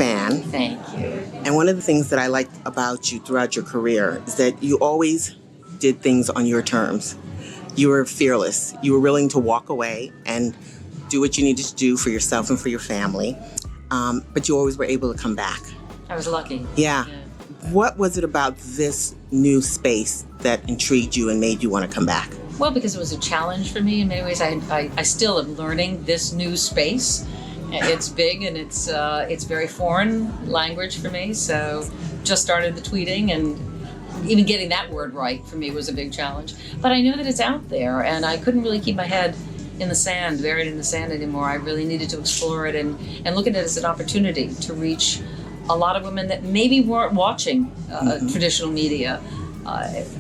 fan. Thank you. And one of the things that I liked about you throughout your career is that you always did things on your terms. You were fearless. You were willing to walk away and do what you needed to do for yourself and for your family. But you always were able to come back. I was lucky. Yeah. What was it about this new space that intrigued you and made you want to come back? Well, because it was a challenge for me in many ways. I still am learning this new space. It's big and it's very foreign language for me. So just started the tweeting, and even getting that word right for me was a big challenge. But I know that it's out there, and I couldn't really keep my head in the sand, buried in the sand anymore. I really needed to explore it and look at it as an opportunity to reach a lot of women that maybe weren't watching traditional media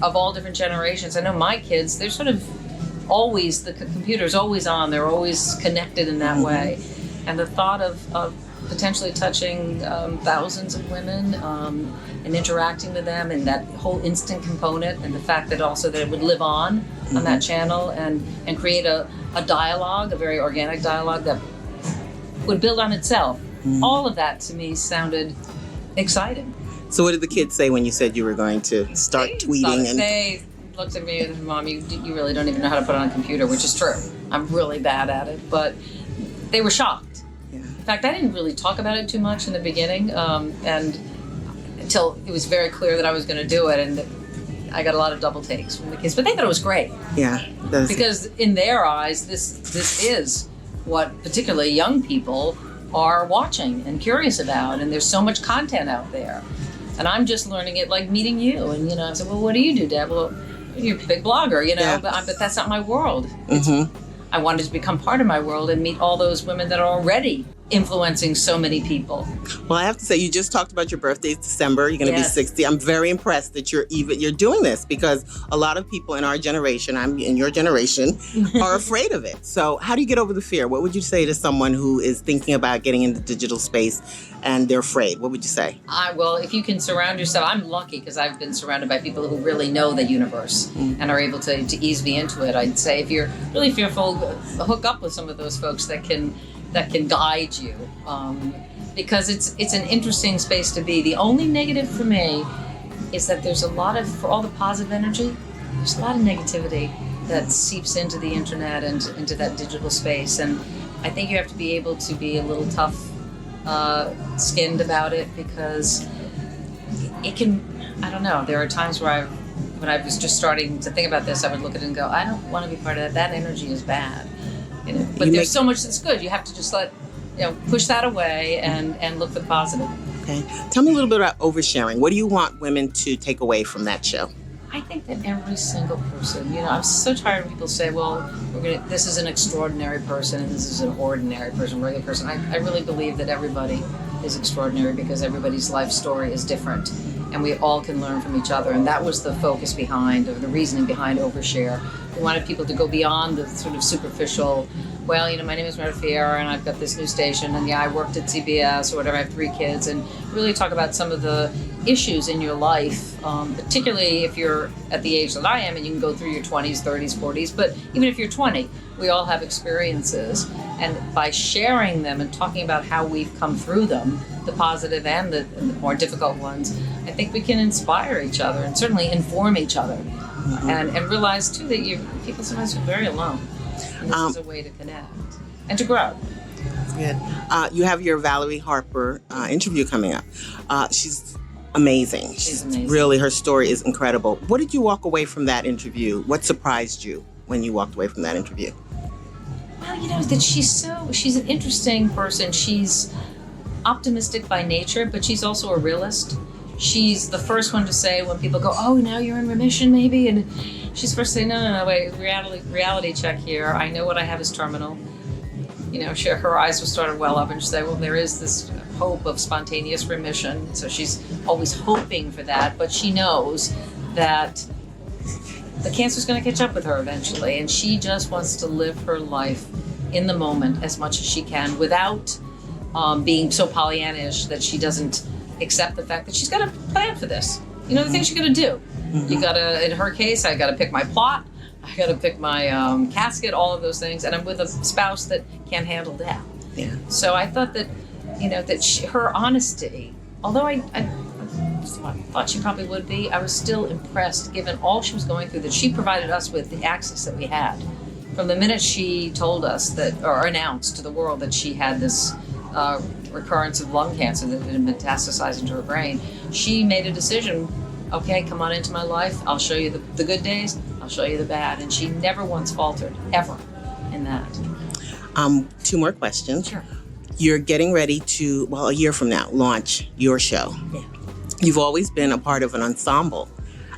of all different generations. I know my kids, they're sort of always, the computer's always on, they're always connected in that way. And the thought of potentially touching thousands of women and interacting with them, and that whole instant component, and the fact that also that it would live on that channel and create a dialogue, a very organic dialogue that would build on itself. All of that to me sounded exciting. So what did the kids say when you said you were going to start tweeting? They looked at me and said, Mom, you really don't even know how to put on a computer, which is true. I'm really bad at it, but they were shocked. Yeah. In fact, I didn't really talk about it too much in the beginning, and until it was very clear that I was going to do it, and I got a lot of double takes from the kids, but they thought it was great. Yeah. Because in their eyes, this is what particularly young people are watching and curious about, and there's so much content out there. And I'm just learning it like meeting you, and I said, well, what do you do, Deb? Well, you're a big blogger, but that's not my world. I wanted to become part of my world and meet all those women that are already influencing so many people. Well, I have to say, you just talked about your birthday. It's December. You're going to be 60. I'm very impressed that you're doing this, because a lot of people in our generation, I'm in your generation, are afraid of it. So how do you get over the fear? What would you say to someone who is thinking about getting into digital space and they're afraid? What would you say? Well, if you can surround yourself, I'm lucky because I've been surrounded by people who really know the universe and are able to ease me into it. I'd say if you're really fearful, hook up with some of those folks that can guide you, because it's an interesting space to be. The only negative for me is that there's for all the positive energy, there's a lot of negativity that seeps into the internet and into that digital space. And I think you have to be able to be a little tough skinned about it, because it can, I don't know, there are times where when I was just starting to think about this, I would look at it and go, I don't want to be part of that. That energy is bad. But there's so much that's good. You have to just push that away and look for the positive. Okay. Tell me a little bit about oversharing. What do you want women to take away from that show? I think that every single person, I'm so tired of people say, well, this is an extraordinary person and this is an ordinary person, regular person. I really believe that everybody is extraordinary, because everybody's life story is different, and we all can learn from each other. And that was the focus behind, or the reasoning behind Overshare. We wanted people to go beyond the sort of superficial, well, my name is Meredith Vieira and I've got this new station, and I worked at CBS or whatever, I have 3 kids, and really talk about some of the issues in your life, particularly if you're at the age that I am, and you can go through your 20s, 30s, 40s, but even if you're 20, we all have experiences. And by sharing them and talking about how we've come through them, the positive and the more difficult ones, I think we can inspire each other and certainly inform each other. And realize, too, that people sometimes feel very alone. And this is a way to connect and to grow. That's good. You have your Valerie Harper interview coming up. She's amazing. She's amazing. Really, her story is incredible. What did you walk away from that interview? What surprised you when you walked away from that interview? Well, that she's an interesting person. She's optimistic by nature, but she's also a realist. She's the first one to say, when people go, oh, now you're in remission maybe, and she's first to say, no, wait, reality check here. I know what I have is terminal. Her eyes will start to well up, and she'll say, well, there is this hope of spontaneous remission. So she's always hoping for that, but she knows that the cancer's going to catch up with her eventually, and she just wants to live her life in the moment as much as she can without being so Pollyannish that she doesn't accept the fact that she's got to plan for this. The things you got to do. You got to, in her case, I got to pick my plot, I got to pick my casket, all of those things, and I'm with a spouse that can't handle that. Yeah. So I thought that that her honesty, although I thought she probably would be, I was still impressed given all she was going through, that she provided us with the access that we had. From the minute she told us or announced to the world that she had this recurrence of lung cancer that had metastasized into her brain, she made a decision. Okay, come on into my life. I'll show you the good days. I'll show you the bad. And she never once faltered, ever, in that. 2 more questions. Sure. You're getting ready to, a year from now, launch your show. Yeah. You've always been a part of an ensemble.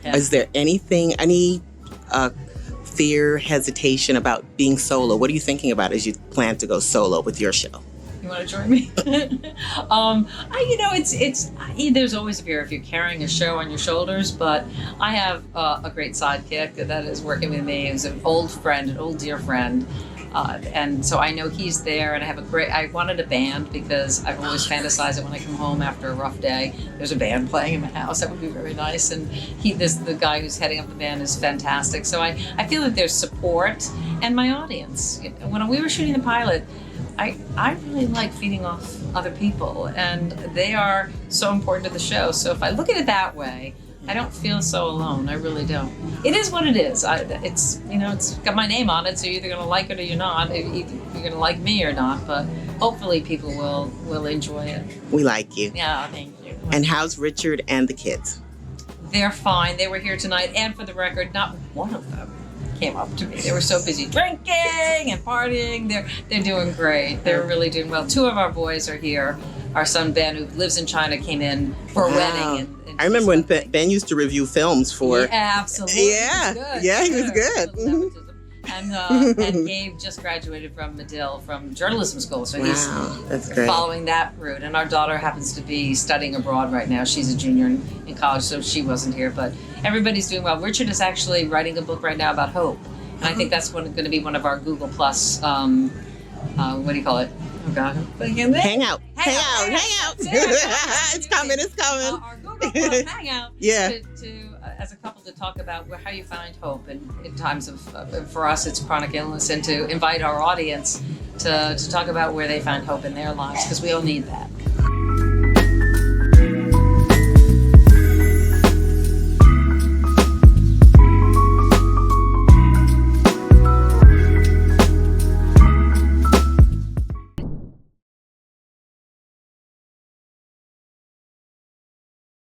Yeah. Is there any fear, hesitation about being solo? What are you thinking about as you plan to go solo with your show? You want to join me? There's always a fear if you're carrying a show on your shoulders, but I have a great sidekick that is working with me. He's an old friend, an old dear friend. And so I know he's there, and I wanted a band because I've always fantasized that when I come home after a rough day, there's a band playing in my house. That would be very nice. And the guy who's heading up the band is fantastic. So I feel that there's support, and my audience. When we were shooting the pilot, I really like feeding off other people, and they are so important to the show. So if I look at it that way, I don't feel so alone. I really don't. It is what it is. It's got my name on it, so you're either going to like it or you're not. You're going to like me or not, but hopefully people will enjoy it. We like you. Yeah, thank you. And how's Richard and the kids? They're fine. They were here tonight, and for the record, not one of them came up to me. They were so busy drinking and partying. They're doing great. They're really doing well. 2 of our boys are here. Our son Ben, who lives in China, came in for a wedding. And I remember when Ben used to review films for. Yeah, absolutely. Yeah, he was good. And Gabe just graduated from Medill from journalism school, so he's that's great. Following that route. And our daughter happens to be studying abroad right now. She's a junior in college, so she wasn't here. But everybody's doing well. Richard is actually writing a book right now about hope, and I think that's going to be one of our Google Plus. What do you call it? Oh God! Hang out. It's coming. Our Google Plus Hangout. Yeah. To as a couple to talk about how you find hope in times of, for us, it's chronic illness, and to invite our audience to talk about where they find hope in their lives, because we all need that.